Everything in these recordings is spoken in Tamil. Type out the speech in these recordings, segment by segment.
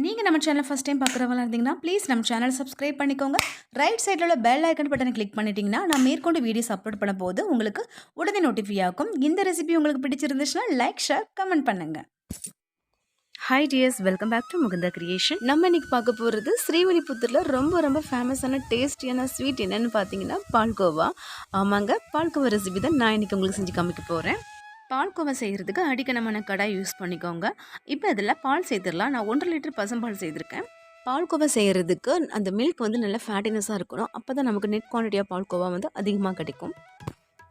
நீங்கள் நம்ம சேனலை ஃபஸ்ட் டைம் பார்க்குறவங்களா இருந்தீங்கன்னா ப்ளீஸ் நம்ம சேனல் சப்ஸ்கிரைப் பண்ணிக்கோங்க. ரைட் சைடில் உள்ள பெல் ஐக்கன் பட்டனை கிளிக் பண்ணிட்டீங்கன்னா நான் மேற்கொண்டு வீடியோஸ் அப்லோட் பண்ண போது உங்களுக்கு உடனே நோட்டிஃபை ஆகும். இந்த ரெசிபி உங்களுக்கு பிடிச்சிருந்துச்சுன்னா லைக், ஷேர், கமெண்ட் பண்ணுங்கள். Hi dears, welcome back to Mukunda creation. நம்ம இன்றைக்கி பார்க்க போகிறது ஸ்ரீவில்லிபுத்தூரில் ரொம்ப ஃபேமஸான டேஸ்டியான ஸ்வீட் என்னென்னு பார்த்தீங்கன்னா பால்கோவா. ஆமாங்க, பால்கோவா ரெசிபி தான் நான் இன்றைக்கி உங்களுக்கு செஞ்சு காமிக்க போகிறேன். பால்கோவா செய்கிறதுக்கு அடிக்கனமான கடாய் யூஸ் பண்ணிக்கோங்க. இப்போ அதில் பால் சேர்த்துடலாம். நான் 1.5 லிட்டர் பசும்பால் செய்திருக்கேன். பால்கோவா செய்கிறதுக்கு அந்த மில்க் வந்து நல்லா ஃபேட்டினஸாக இருக்கணும். அப்போ தான் நமக்கு நெட் குவான்டிட்டியாக பால்கோவா வந்து அதிகமாக கிடைக்கும்.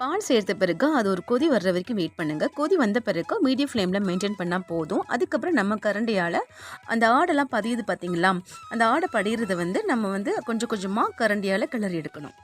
பால் சேர்த்த பிறகு அது ஒரு கொதி வர்ற வரைக்கும் வெயிட் பண்ணுங்கள். கொதி வந்த பிறகு மீடியம் ஃப்ளேமில் மெயின்டைன் பண்ணால் போதும். அதுக்கப்புறம் நம்ம கரண்டியால் அந்த ஆடெல்லாம் பதியுது பார்த்தீங்களா, அந்த ஆடை படிகிறத வந்து நம்ம வந்து கொஞ்சம் கொஞ்சமாக கரண்டியால் கிளறி எடுக்கணும்.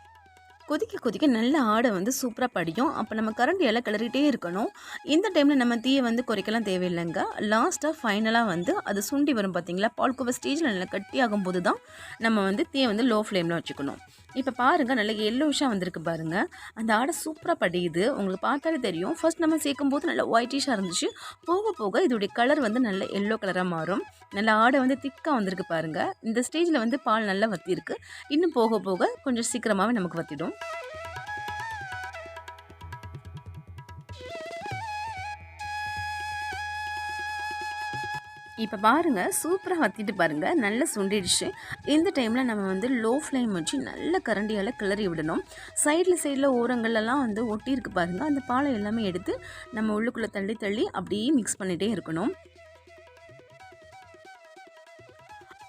கொதிக்க நல்ல ஆடை வந்து சூப்பராக படியும். அப்போ நம்ம கரண்டியால் கிளறிட்டே இருக்கணும். இந்த டைமில் நம்ம தீயை வந்து குறைக்கலாம் தேவையில்லைங்க. லாஸ்ட்டாக ஃபைனலாக வந்து அது சுண்டி வரும் பார்த்தீங்களா, பால்கோவா ஸ்டேஜில் நல்லா கட்டி ஆகும்போது தான் நம்ம வந்து தீயை வந்து லோ ஃப்ளேமில் வச்சுக்கணும். இப்போ பாருங்கள், நல்லா எல்லோஷாக வந்திருக்கு பாருங்கள். அந்த ஆடை சூப்பராக படியுது, உங்களுக்கு பார்த்தாலே தெரியும். ஃபர்ஸ்ட் நம்ம சேர்க்கும் போது நல்லா ஒயிட்டிஷாக இருந்துச்சு. போக போக இதோடைய கலர் வந்து நல்ல எல்லோ கலராக மாறும். நல்லா ஆடை வந்து திக்காக வந்திருக்கு பாருங்கள். இந்த ஸ்டேஜில் வந்து பால் நல்லா வற்றிருக்கு. இன்னும் போக போக கொஞ்சம் சீக்கிரமாகவே நமக்கு வற்றிடும். இப்போ பாருங்கள், சூப்பராக வற்றிட்டு பாருங்கள், நல்லா சுண்டிடுச்சு. இந்த டைமில் நம்ம வந்து லோ ஃப்ளேம் வச்சு நல்ல கரண்டியால் கிளறி விடணும். சைடில் ஓரங்கள்லாம் வந்து ஒட்டியிருக்கு பாருங்கள். அந்த பாலை எல்லாமே எடுத்து நம்ம உள்ளுக்குள்ளே தள்ளி அப்படியே மிக்ஸ் பண்ணிகிட்டே இருக்கணும்.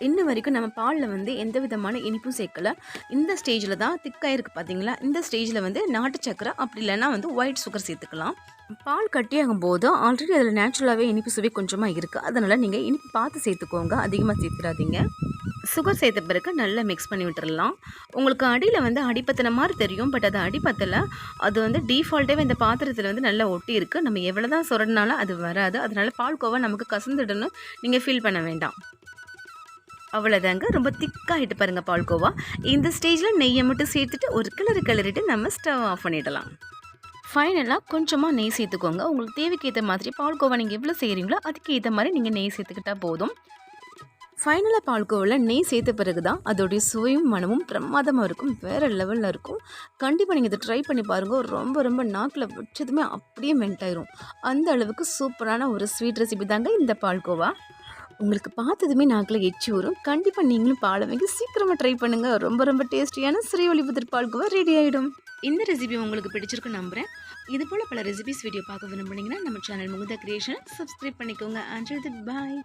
இன்ன வரைக்கும் நம்ம பாலில் வந்து எந்த விதமான இனிப்பும் சேர்க்கலை. இந்த ஸ்டேஜில் தான் திக்காக இருக்குது பார்த்தீங்களா, இந்த ஸ்டேஜில் வந்து நாட்டு சக்கரை அப்படி இல்லைன்னா வந்து ஒயிட் சுகர் சேர்த்துக்கலாம். பால் கட்டியாகும் போது ஆல்ரெடி அதில் நேச்சுரலாகவே இனிப்பு சுவை கொஞ்சமாக இருக்குது. அதனால் நீங்கள் இனிப்பு பார்த்து சேர்த்துக்கோங்க, அதிகமாக சேர்த்துடாதீங்க. சுகர் சேர்த்த பிறகு நல்லா மிக்ஸ் பண்ணி விட்டுடலாம். உங்களுக்கு அடியில் வந்து அடிப்பத்தின மாதிரி தெரியும், பட் அது அடிப்பத்தில் அது வந்து டிஃபால்ட்டாகவே இந்த பாத்திரத்தில் வந்து நல்லா ஒட்டி இருக்குது. நம்ம எவ்வளோ தான் சுரடினாலும் அது வராது. அதனால் பால்கோவா நமக்கு கசந்துடணும் நீங்கள் ஃபீல் பண்ண வேண்டாம். அவ்வளோதாங்க, ரொம்ப திக்காகிட்டு பாருங்கள் பால்கோவா. இந்த ஸ்டேஜில் நெய்யை மட்டும் சேர்த்துட்டு ஒரு கிளறிட்டு நம்ம ஸ்டவ் ஆஃப் பண்ணிடலாம். ஃபைனலாக கொஞ்சமாக நெய் சேர்த்துக்கோங்க. உங்களுக்கு தேவைக்கு ஏற்ற மாதிரி பால்கோவா நீங்கள் எவ்வளோ செய்கிறீங்களோ அதுக்கு ஏற்ற மாதிரி நீங்கள் நெய் சேர்த்துக்கிட்டால் போதும். ஃபைனலாக பால்கோவில் நெய் சேர்த்த பிறகு தான் அதோடைய சுவையும் மனமும் பிரமாதமாக இருக்கும், வேறு லெவலில் இருக்கும். கண்டிப்பாக நீங்கள் இதை ட்ரை பண்ணி பாருங்கள். ரொம்ப நாக்கில் வச்சதுமே அப்படியே மெல்ட் ஆயிரும். அந்த அளவுக்கு சூப்பரான ஒரு ஸ்வீட் ரெசிபி தாங்க இந்த பால்கோவா. உங்களுக்கு பார்த்ததுமே நாக்கில் எச்சி வரும். கண்டிப்பாக நீங்களும் பாலை வாங்கி சீக்கிரமாக ட்ரை பண்ணுங்கள். ரொம்ப டேஸ்டியான ஸ்ரீவில்லிபுத்தூர் பால்கோவா ரெடி ஆகிடும். இந்த ரெசிபி உங்களுக்கு பிடிச்சிருக்குன்னு நம்புகிறேன். இது போல் பல ரெசிபிஸ் வீடியோ பார்க்க விரும்புனீங்கன்னா நம்ம சேனல் முகுந்தா கிரியேஷன் சப்ஸ்கிரைப் பண்ணிக்கோங்க. அண்ட் பாய்.